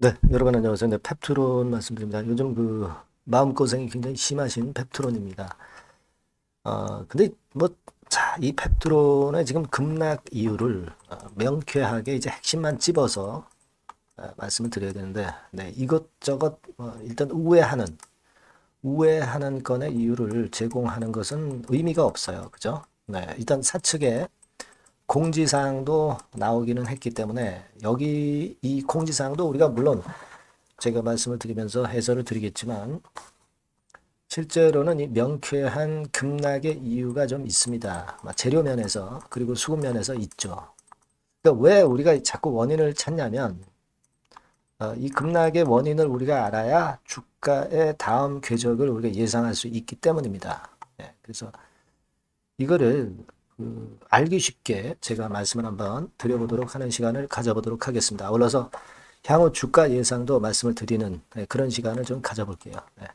네, 여러분 안녕하세요. 네, 펩트론 말씀드립니다. 요즘 마음고생이 굉장히 심하신 펩트론입니다. 근데 자, 이 펩트론의 지금 급락 이유를 명쾌하게 이제 핵심만 찝어서 말씀을 드려야 되는데, 네, 이것저것 일단 우회하는 건의 이유를 제공하는 것은 의미가 없어요. 그죠? 네, 일단 사측에 공지사항도 나오기는 했기 때문에 여기 이 공지사항도 우리가 물론 제가 말씀을 드리면서 해설을 드리겠지만 실제로는 이 명쾌한 급락의 이유가 좀 있습니다. 재료 면에서 그리고 수급 면에서 있죠. 그러니까 왜 우리가 자꾸 원인을 찾냐면 이 급락의 원인을 우리가 알아야 주가의 다음 궤적을 우리가 예상할 수 있기 때문입니다. 네, 그래서 이거를 알기 쉽게 제가 말씀을 한번 드려보도록 하는 시간을 가져보도록 하겠습니다. 아울러서 향후 주가 예상도 말씀을 드리는 그런 시간을 좀 가져볼게요. 네.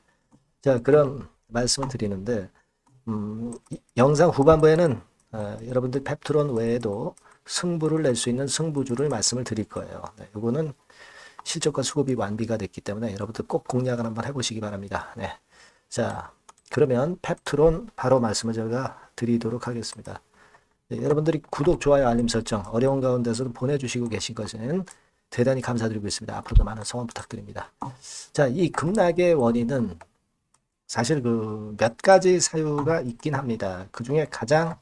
자, 그럼 말씀을 드리는데, 영상 후반부에는 여러분들 펩트론 외에도 승부를 낼 수 있는 승부주를 말씀을 드릴 거예요. 네, 이거는 실적과 수급이 완비가 됐기 때문에 여러분들 꼭 공략을 한번 해보시기 바랍니다. 네. 자, 그러면 펩트론 바로 말씀을 제가 드리도록 하겠습니다. 네, 여러분들이 구독, 좋아요, 알림 설정 어려운 가운데서도 보내주시고 계신 것은 대단히 감사드리고 있습니다. 앞으로도 많은 성원 부탁드립니다. 자, 이 급락의 원인은 사실 몇 가지 사유가 있긴 합니다. 그 중에 가장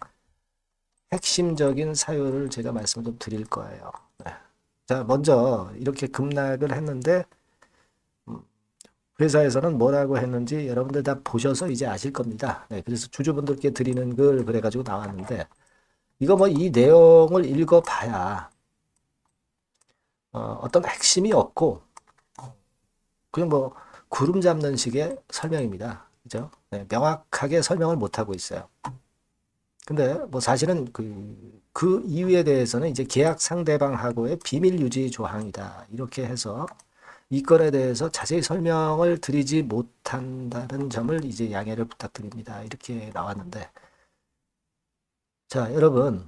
핵심적인 사유를 제가 말씀을 좀 드릴 거예요. 네. 자, 먼저 이렇게 급락을 했는데 회사에서는 뭐라고 했는지 여러분들 다 보셔서 이제 아실 겁니다. 네, 그래서 주주분들께 드리는 걸 그래가지고 나왔는데 이거 이 내용을 읽어봐야 어떤 핵심이 없고 그냥 구름 잡는 식의 설명입니다. 그죠? 네, 명확하게 설명을 못하고 있어요. 근데 사실은 그 이유에 대해서는 이제 계약 상대방하고의 비밀 유지 조항이다. 이렇게 해서 이 건에 대해서 자세히 설명을 드리지 못한다는 점을 이제 양해를 부탁드립니다. 이렇게 나왔는데. 자, 여러분.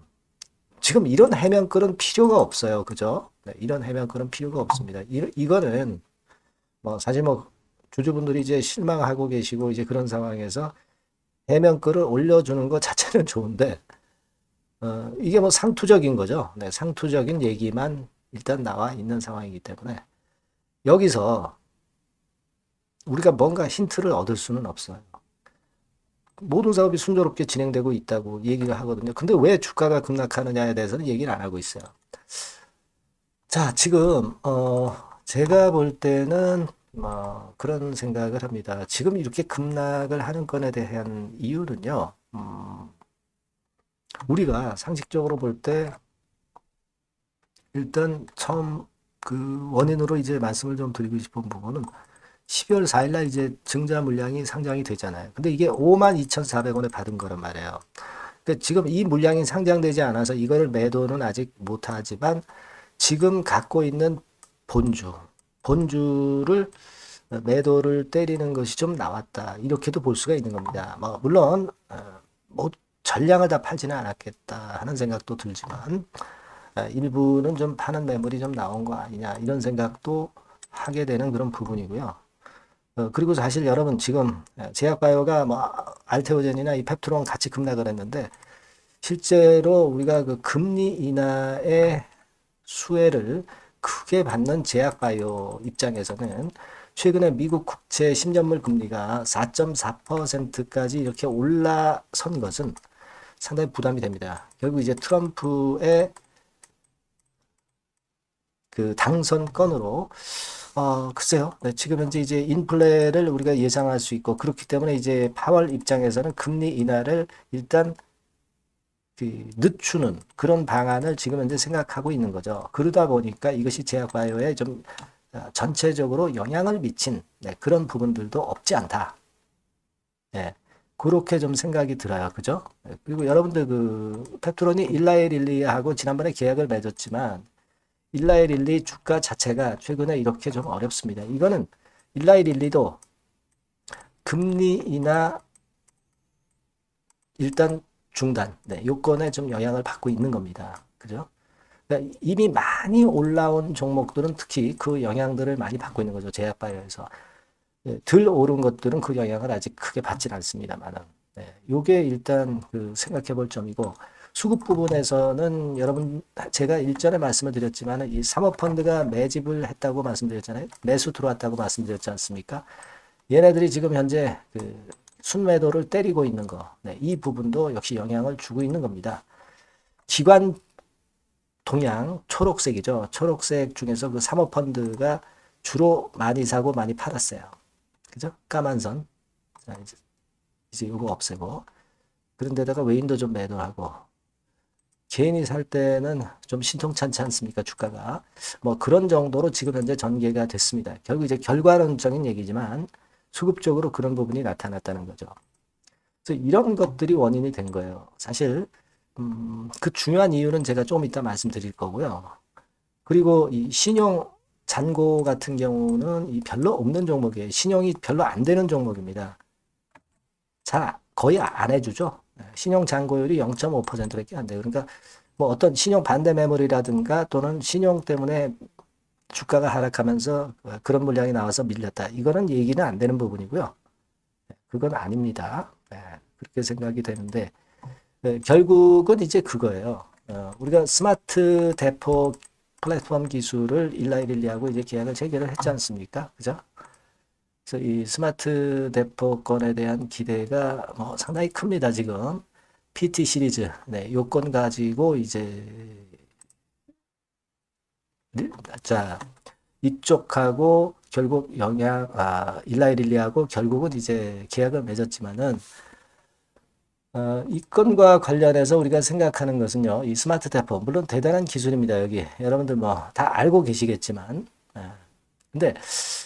지금 이런 해명글은 필요가 없어요. 그죠? 네, 이런 해명글은 필요가 없습니다. 이거는 사실 주주분들이 이제 실망하고 계시고 이제 그런 상황에서 해명글을 올려주는 것 자체는 좋은데 이게 상투적인 거죠. 네, 상투적인 얘기만 일단 나와 있는 상황이기 때문에 여기서 우리가 뭔가 힌트를 얻을 수는 없어요. 모든 사업이 순조롭게 진행되고 있다고 얘기를 하거든요. 근데 왜 주가가 급락하느냐에 대해서는 얘기를 안 하고 있어요. 자, 지금 제가 볼 때는 그런 생각을 합니다. 지금 이렇게 급락을 하는 건에 대한 이유는요. 우리가 상식적으로 볼 때 일단 처음 그 원인으로 이제 말씀을 좀 드리고 싶은 부분은 12월 4일 날 이제 증자 물량이 상장이 되잖아요. 근데 이게 52,400원에 받은 거란 말이에요. 그러니까 지금 이 물량이 상장되지 않아서 이거를 매도는 아직 못하지만 지금 갖고 있는 본주를 매도를 때리는 것이 좀 나왔다. 이렇게도 볼 수가 있는 겁니다. 물론 전량을 다 팔지는 않았겠다 하는 생각도 들지만 일부는 좀 파는 매물이 좀 나온 거 아니냐 이런 생각도 하게 되는 그런 부분이고요. 그리고 사실 여러분 지금 제약바이오가 알테오젠이나 이 펩트론 같이 급락을 했는데 실제로 우리가 그 금리 인하의 수혜를 크게 받는 제약바이오 입장에서는 최근에 미국 국채 10년물 금리가 4.4%까지 이렇게 올라선 것은 상당히 부담이 됩니다. 결국 이제 트럼프의 그 당선권으로 글쎄요. 네, 지금 현재 이제 인플레를 우리가 예상할 수 있고 그렇기 때문에 이제 파월 입장에서는 금리 인하를 일단 늦추는 그런 방안을 지금 현재 생각하고 있는 거죠. 그러다 보니까 이것이 제약바이오에 좀 전체적으로 영향을 미친 그런 부분들도 없지 않다. 네, 그렇게 좀 생각이 들어요. 그죠? 네, 그리고 여러분들 페트론이 일라이릴리하고 지난번에 계약을 맺었지만 일라이릴리 주가 자체가 최근에 이렇게 좀 어렵습니다. 이거는 일라이릴리도 금리 인하 일단 중단, 요건에 좀 영향을 받고 있는 겁니다. 그죠? 그러니까 이미 많이 올라온 종목들은 특히 그 영향들을 많이 받고 있는 거죠. 제약바이오에서. 덜 오른 것들은 그 영향을 아직 크게 받진 않습니다만은. 네, 요게 일단 그 생각해 볼 점이고, 수급 부분에서는 여러분, 제가 일전에 말씀을 드렸지만, 이 사모펀드가 매집을 했다고 말씀드렸잖아요. 매수 들어왔다고 말씀드렸지 않습니까? 얘네들이 지금 현재 그 순매도를 때리고 있는 거, 네, 이 부분도 역시 영향을 주고 있는 겁니다. 기관 동향, 초록색이죠. 초록색 중에서 그 사모펀드가 주로 많이 사고 많이 팔았어요. 그죠? 까만 선. 자, 이제 이거 없애고. 그런데다가 외인도 좀 매도하고. 개인이 살 때는 좀 신통찮지 않습니까? 주가가. 뭐 그런 정도로 지금 현재 전개가 됐습니다. 결국 이제 결과론적인 얘기지만 수급적으로 그런 부분이 나타났다는 거죠. 그래서 이런 것들이 원인이 된 거예요. 사실 그 중요한 이유는 제가 조금 이따 말씀드릴 거고요. 그리고 이 신용 잔고 같은 경우는 이 별로 없는 종목이에요. 신용이 별로 안 되는 종목입니다. 잘 거의 안 해주죠. 신용 잔고율이 0.5%밖에 안 돼요. 그러니까 뭐 어떤 신용 반대 매물이라든가 또는 신용 때문에 주가가 하락하면서 그런 물량이 나와서 밀렸다. 이거는 얘기는 안 되는 부분이고요. 그건 아닙니다. 그렇게 생각이 되는데 결국은 이제 그거예요. 우리가 스마트 대포 플랫폼 기술을 일라이릴리하고 이제 계약을 체결을 했지 않습니까? 그죠? 그래서 이 스마트 대포권에 대한 기대가 뭐 상당히 큽니다, 지금. PT 시리즈, 네, 요건 가지고 이제, 자, 이쪽하고 결국 일라이릴리하고 결국은 이제 계약을 맺었지만은, 이 건과 관련해서 우리가 생각하는 것은요, 이 스마트 대포, 물론 대단한 기술입니다, 여기. 여러분들 뭐 다 알고 계시겠지만. 근데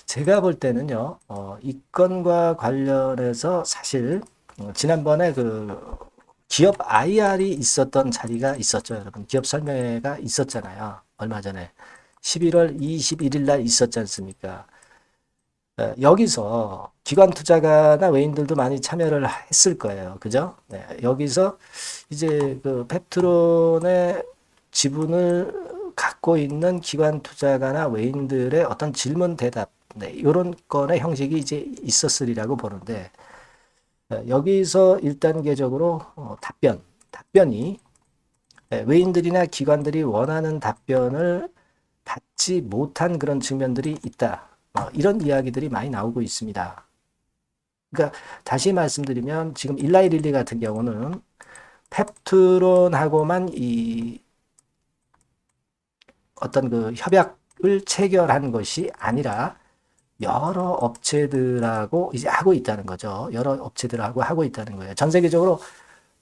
제가 볼 때는요, 이 건과 관련해서 사실, 지난번에 그 기업 IR이 있었던 자리가 있었죠, 여러분. 기업 설명회가 있었잖아요. 얼마 전에. 11월 21일 날 있었지 않습니까? 여기서 기관 투자가나 외인들도 많이 참여를 했을 거예요. 그죠? 네, 여기서 이제 그 펩트론의 지분을 갖고 있는 기관 투자가나 외인들의 어떤 질문 대답, 네, 이런 건의 형식이 이제 있었으리라고 보는데, 여기서 1단계적으로 답변이 외인들이나 기관들이 원하는 답변을 받지 못한 그런 측면들이 있다. 이런 이야기들이 많이 나오고 있습니다. 그러니까 다시 말씀드리면 지금 일라이릴리 같은 경우는 펩트론하고만 이 어떤 그 협약을 체결한 것이 아니라 여러 업체들하고 이제 하고 있다는 거죠. 여러 업체들하고 하고 있다는 거예요. 전 세계적으로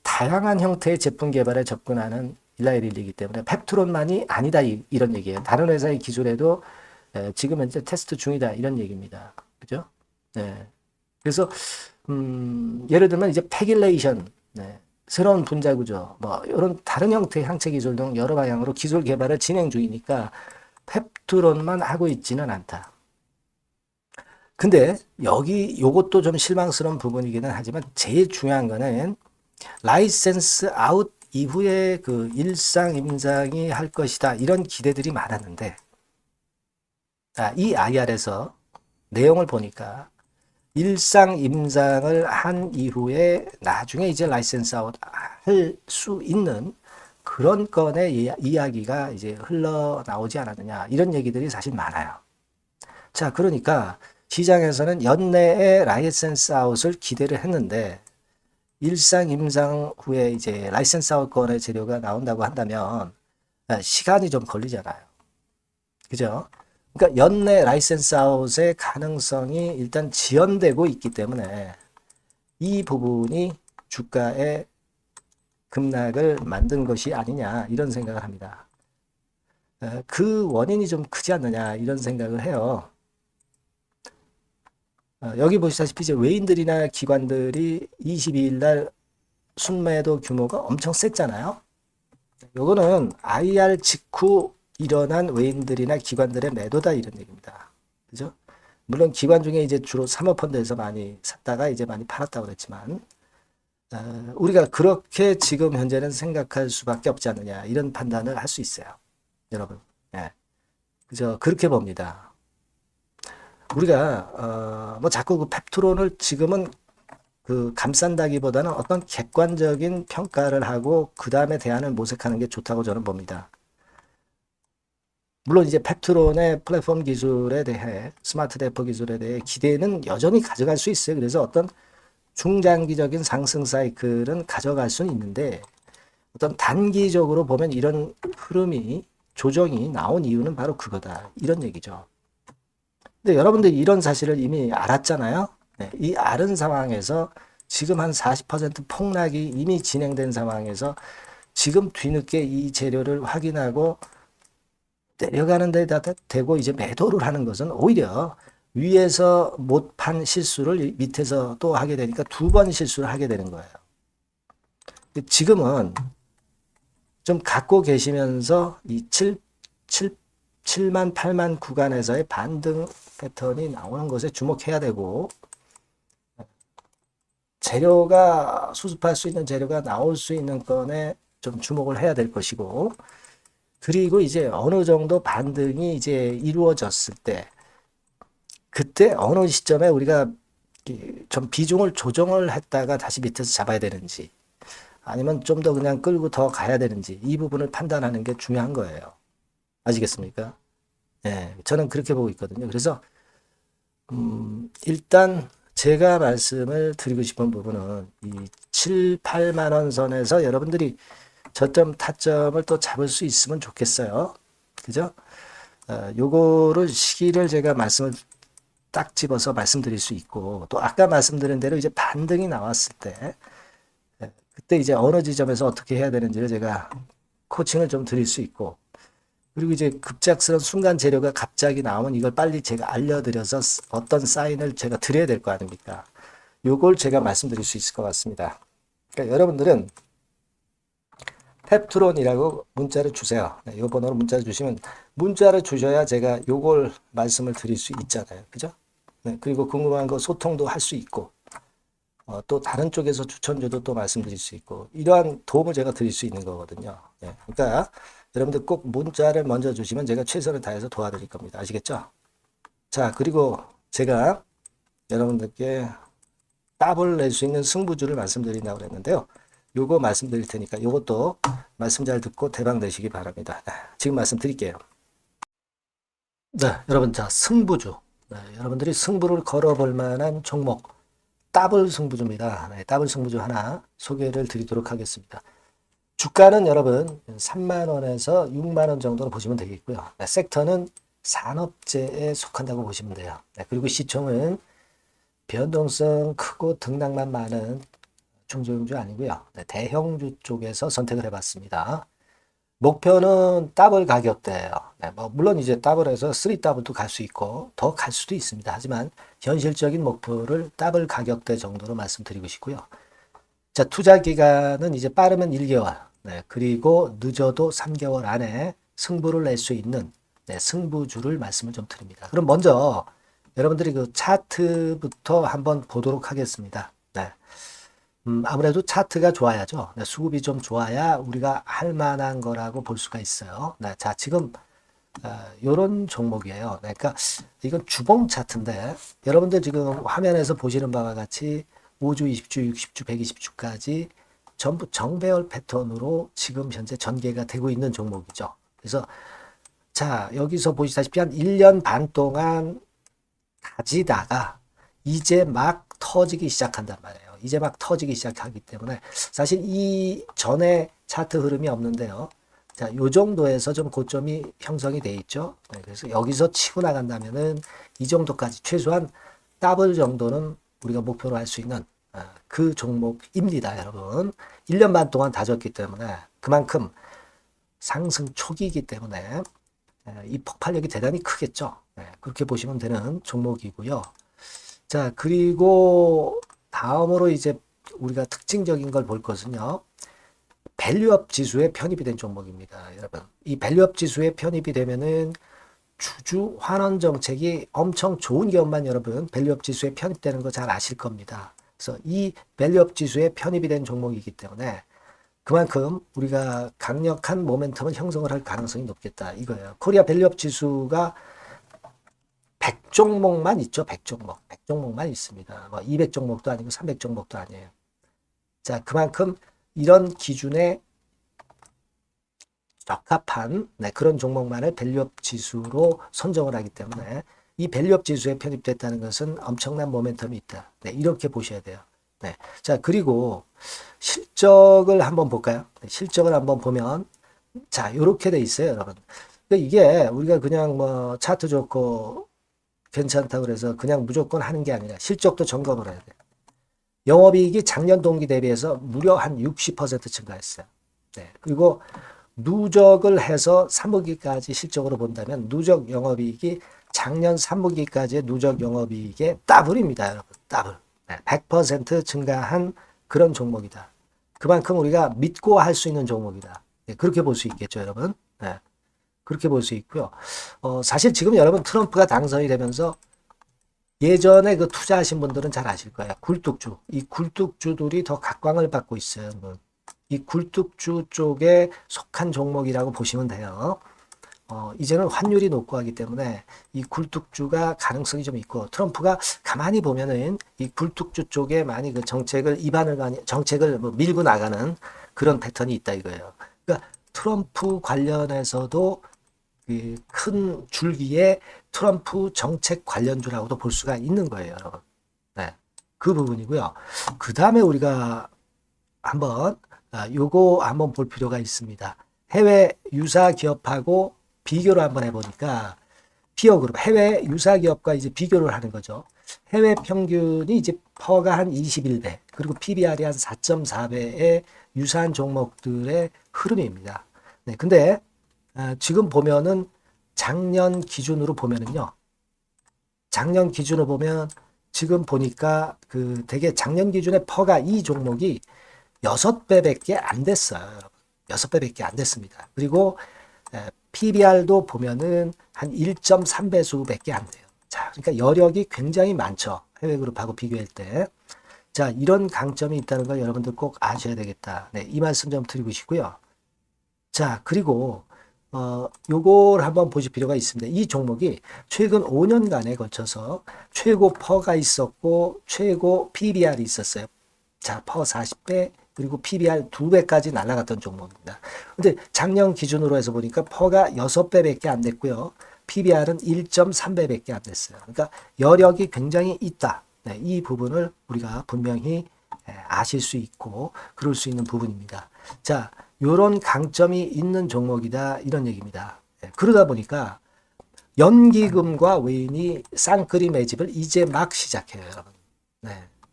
다양한 형태의 제품 개발에 접근하는 일라이릴리이기 때문에 펩트론만이 아니다 이런 얘기예요. 다른 회사의 기술에도 지금 현재 테스트 중이다 이런 얘기입니다. 그죠? 네. 그래서 예를 들면 이제 패길레이션, 네. 새로운 분자 구조, 뭐 이런 다른 형태의 항체 기술 등 여러 방향으로 기술 개발을 진행 중이니까 펩트론만 하고 있지는 않다. 근데 여기 요것도 좀 실망스러운 부분이기는 하지만 제일 중요한 거는 라이센스 아웃 이후에 그 일상 임상이 할 것이다 이런 기대들이 많았는데 이 IR에서 내용을 보니까 일상 임상을 한 이후에 나중에 이제 라이센스 아웃 할 수 있는 그런 건의 이야기가 이제 흘러나오지 않았느냐 이런 얘기들이 사실 많아요. 자, 그러니까 시장에서는 연내에 라이센스 아웃을 기대를 했는데 일상 임상 후에 이제 라이센스 아웃권의 재료가 나온다고 한다면 시간이 좀 걸리잖아요. 그죠? 그러니까 연내 라이센스 아웃의 가능성이 일단 지연되고 있기 때문에 이 부분이 주가의 급락을 만든 것이 아니냐 이런 생각을 합니다. 그 원인이 좀 크지 않느냐 이런 생각을 해요. 여기 보시다시피 이제 외인들이나 기관들이 22일 날 순매도 규모가 엄청 셌잖아요. 요거는 IR 직후 일어난 외인들이나 기관들의 매도다 이런 얘기입니다. 그죠? 물론 기관 중에 이제 주로 사모펀드에서 많이 샀다가 이제 많이 팔았다고 그랬지만 우리가 그렇게 지금 현재는 생각할 수밖에 없지 않느냐 이런 판단을 할 수 있어요. 여러분. 예. 그저 그렇게 봅니다. 우리가 뭐 자꾸 그 펩트론을 지금은 그 감싼다기보다는 어떤 객관적인 평가를 하고 그 다음에 대안을 모색하는 게 좋다고 저는 봅니다. 물론 이제 펩트론의 플랫폼 기술에 대해 스마트 대포 기술에 대해 기대는 여전히 가져갈 수 있어요. 그래서 어떤 중장기적인 상승 사이클은 가져갈 수는 있는데 어떤 단기적으로 보면 이런 흐름이 조정이 나온 이유는 바로 그거다. 이런 얘기죠. 근데 여러분들이 이런 사실을 이미 알았잖아요. 네, 이 알은 상황에서 지금 한 40% 폭락이 이미 진행된 상황에서 지금 뒤늦게 이 재료를 확인하고 내려가는 데다 대고 이제 매도를 하는 것은 오히려 위에서 못 판 실수를 밑에서 또 하게 되니까 두 번 실수를 하게 되는 거예요. 지금은 좀 갖고 계시면서 이 7만, 8만 구간에서의 반등 패턴이 나오는 것에 주목해야 되고, 재료가, 수습할 수 있는 재료가 나올 수 있는 건에 좀 주목을 해야 될 것이고, 그리고 이제 어느 정도 반등이 이제 이루어졌을 때, 그때 어느 시점에 우리가 좀 비중을 조정을 했다가 다시 밑에서 잡아야 되는지, 아니면 좀 더 그냥 끌고 더 가야 되는지, 이 부분을 판단하는 게 중요한 거예요. 아시겠습니까? 예, 저는 그렇게 보고 있거든요. 그래서, 일단 제가 말씀을 드리고 싶은 부분은 이 7, 8만 원 선에서 여러분들이 저점, 타점을 또 잡을 수 있으면 좋겠어요. 그죠? 요거를 시기를 제가 말씀을 딱 집어서 말씀드릴 수 있고, 또 아까 말씀드린 대로 이제 반등이 나왔을 때, 그때 이제 어느 지점에서 어떻게 해야 되는지를 제가 코칭을 좀 드릴 수 있고, 그리고 이제 급작스러운 순간 재료가 갑자기 나오면 이걸 빨리 제가 알려드려서 어떤 사인을 제가 드려야 될 거 아닙니까? 요걸 제가 말씀드릴 수 있을 것 같습니다. 그러니까 여러분들은 펩트론이라고 문자를 주세요. 네, 이 번호로 문자를 주시면 문자를 주셔야 제가 요걸 말씀을 드릴 수 있잖아요. 그죠? 네, 그리고 궁금한 거 소통도 할 수 있고 또 다른 쪽에서 추천주도 또 말씀드릴 수 있고 이러한 도움을 제가 드릴 수 있는 거거든요. 네, 그러니까 여러분들 꼭 문자를 먼저 주시면 제가 최선을 다해서 도와드릴 겁니다. 아시겠죠? 자, 그리고 제가 여러분들께 답을 낼 수 있는 승부주를 말씀드린다고 그랬는데요. 요거 말씀드릴 테니까 요것도 말씀 잘 듣고 대박 내시기 바랍니다. 지금 말씀드릴게요. 네, 여러분, 자, 승부주. 네, 여러분들이 승부를 걸어볼 만한 종목, 더블 승부주입니다. 네, 더블 승부주 하나 소개를 드리도록 하겠습니다. 주가는 여러분 3만원에서 6만원 정도로 보시면 되겠고요. 네, 섹터는 산업재에 속한다고 보시면 돼요. 네, 그리고 시총은 변동성 크고 등락만 많은 중소형주 아니고요. 네, 대형주 쪽에서 선택을 해봤습니다. 목표는 더블 가격대예요. 네, 뭐 물론 이제 더블에서 3더블도 갈 수 있고 더 갈 수도 있습니다. 하지만 현실적인 목표를 더블 가격대 정도로 말씀드리고 싶고요. 자, 투자 기간은 이제 빠르면 1개월, 네, 그리고 늦어도 3개월 안에 승부를 낼 수 있는 네, 승부주를 말씀을 좀 드립니다. 그럼 먼저 여러분들이 그 차트부터 한번 보도록 하겠습니다. 네. 아무래도 차트가 좋아야죠. 네, 수급이 좀 좋아야 우리가 할 만한 거라고 볼 수가 있어요. 네, 자, 지금 요런 종목이에요. 네, 그러니까 이건 주봉 차트인데 여러분들 지금 화면에서 보시는 바와 같이 5주, 20주, 60주, 120주까지 전부 정배열 패턴으로 지금 현재 전개가 되고 있는 종목이죠. 그래서 자, 여기서 보시다시피 한 1년 반 동안 다지다가 이제 막 터지기 시작한단 말이에요. 이제 막 터지기 시작하기 때문에 사실 이 전에 차트 흐름이 없는데요. 자, 요 정도에서 좀 고점이 형성이 돼 있죠. 네, 그래서 여기서 치고 나간다면은 이 정도까지 최소한 더블 정도는 우리가 목표로 할 수 있는 그 종목입니다, 여러분. 1년 반 동안 다졌기 때문에 그만큼 상승 초기이기 때문에 이 폭발력이 대단히 크겠죠. 네, 그렇게 보시면 되는 종목이고요. 자, 그리고 다음으로 이제 우리가 특징적인 걸 볼 것은요. 밸류업 지수에 편입이 된 종목입니다, 여러분. 이 밸류업 지수에 편입이 되면은 주주 환원 정책이 엄청 좋은 경우만 여러분 밸류업 지수에 편입되는 거 잘 아실 겁니다. 그래서 이 밸류업 지수에 편입이 된 종목이기 때문에 그만큼 우리가 강력한 모멘텀을 형성을 할 가능성이 높겠다 이거예요. 코리아 밸류업 지수가 100종목만 있죠. 100종목. 100종목만 있습니다. 뭐 200종목도 아니고 300종목도 아니에요. 자, 그만큼 이런 기준에 적합한 그런 종목만을 밸류업 지수로 선정을 하기 때문에 이 밸류업 지수에 편입됐다는 것은 엄청난 모멘텀이 있다. 이렇게 보셔야 돼요. 자, 그리고 실적을 한번 볼까요? 실적을 한번 보면 자, 이렇게 돼 있어요, 여러분. 그러니까 이게 우리가 그냥 뭐 차트 좋고 괜찮다 그래서 그냥 무조건 하는 게 아니라 실적도 점검을 해야 돼요. 영업이익이 작년 동기 대비해서 무려 한 60% 증가했어요. 그리고 누적을 해서 3분기까지 실적으로 본다면 누적 영업이익이 작년 3분기까지의 누적 영업이익의 더블입니다, 여러분. 더블. 100% 증가한 그런 종목이다. 그만큼 우리가 믿고 할 수 있는 종목이다. 그렇게 볼 수 있겠죠, 여러분. 그렇게 볼 수 있고요. 사실 지금 여러분 트럼프가 당선이 되면서 예전에 그 투자하신 분들은 잘 아실 거예요. 굴뚝주. 이 굴뚝주들이 더 각광을 받고 있어요, 여러분. 이 굴뚝주 쪽에 속한 종목이라고 보시면 돼요. 이제는 환율이 높고 하기 때문에 이 굴뚝주가 가능성이 좀 있고 트럼프가 가만히 보면은 이 굴뚝주 쪽에 많이 그 정책을 뭐 밀고 나가는 그런 패턴이 있다 이거예요. 그러니까 트럼프 관련해서도 그 큰 줄기에 트럼프 정책 관련주라고도 볼 수가 있는 거예요, 여러분. 그 부분이고요. 그 다음에 우리가 한번 요거 한번 볼 필요가 있습니다. 해외 유사 기업하고 비교를 한번 해보니까 피어 그룹 해외 유사 기업과 이제 비교를 하는 거죠. 해외 평균이 이제 퍼가 한 21배 그리고 PBR이 한 4.4배의 유사한 종목들의 흐름입니다. 근데 지금 보면은 작년 기준으로 보면은요. 작년 기준으로 보면 지금 보니까 그 되게 작년 기준에 퍼가 이 종목이 6배밖에 안 됐어요. 여러분. 6배밖에 안 됐습니다. 그리고 PBR도 보면은 한 1.3배수밖에 안 돼요. 자, 그러니까 여력이 굉장히 많죠. 해외 그룹하고 비교할 때. 자, 이런 강점이 있다는 걸 여러분들 꼭 아셔야 되겠다. 이 말씀 좀 드리고 싶고요. 자, 그리고 요걸 한번 보실 필요가 있습니다. 이 종목이 최근 5년간에 걸쳐서 최고 퍼가 있었고 최고 PBR이 있었어요. 자, 퍼 40배 그리고 PBR 2배까지 날아갔던 종목입니다. 근데 작년 기준으로 해서 보니까 퍼가 6배밖에 안 됐고요. PBR은 1.3배밖에 안 됐어요. 그러니까 여력이 굉장히 있다. 이 부분을 우리가 분명히 아실 수 있고 그럴 수 있는 부분입니다. 자, 요런 강점이 있는 종목이다 이런 얘기입니다. 그러다 보니까 연기금과 외인이 쌍끌이 매집을 이제 막 시작해요, 여러분.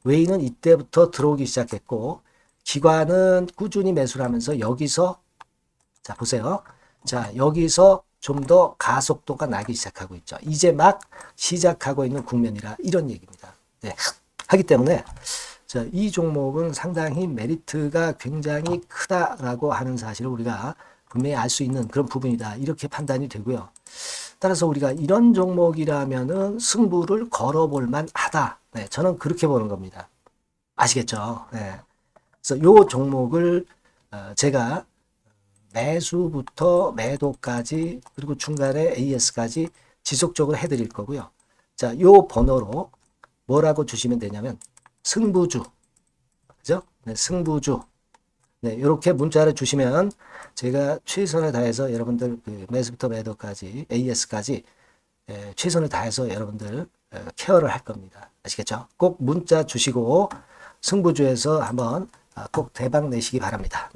외인은 이때부터 들어오기 시작했고 기관은 꾸준히 매수를 하면서 여기서 자 보세요. 자 여기서 좀 더 가속도가 나기 시작하고 있죠. 이제 막 시작하고 있는 국면이라 이런 얘기입니다. 하기 때문에 자, 이 종목은 상당히 메리트가 굉장히 크다라고 하는 사실을 우리가 분명히 알 수 있는 그런 부분이다. 이렇게 판단이 되고요. 따라서 우리가 이런 종목이라면은 승부를 걸어볼 만하다. 저는 그렇게 보는 겁니다. 아시겠죠? 그래서 요 종목을 제가 매수부터 매도까지 그리고 중간에 AS까지 지속적으로 해드릴 거고요. 자, 요 번호로 뭐라고 주시면 되냐면 승부주, 그죠? 승부주. 이렇게 문자를 주시면 제가 최선을 다해서 여러분들 그 매수부터 매도까지 AS까지 최선을 다해서 여러분들 케어를 할 겁니다. 아시겠죠? 꼭 문자 주시고 승부주에서 한번 꼭 대박 내시기 바랍니다.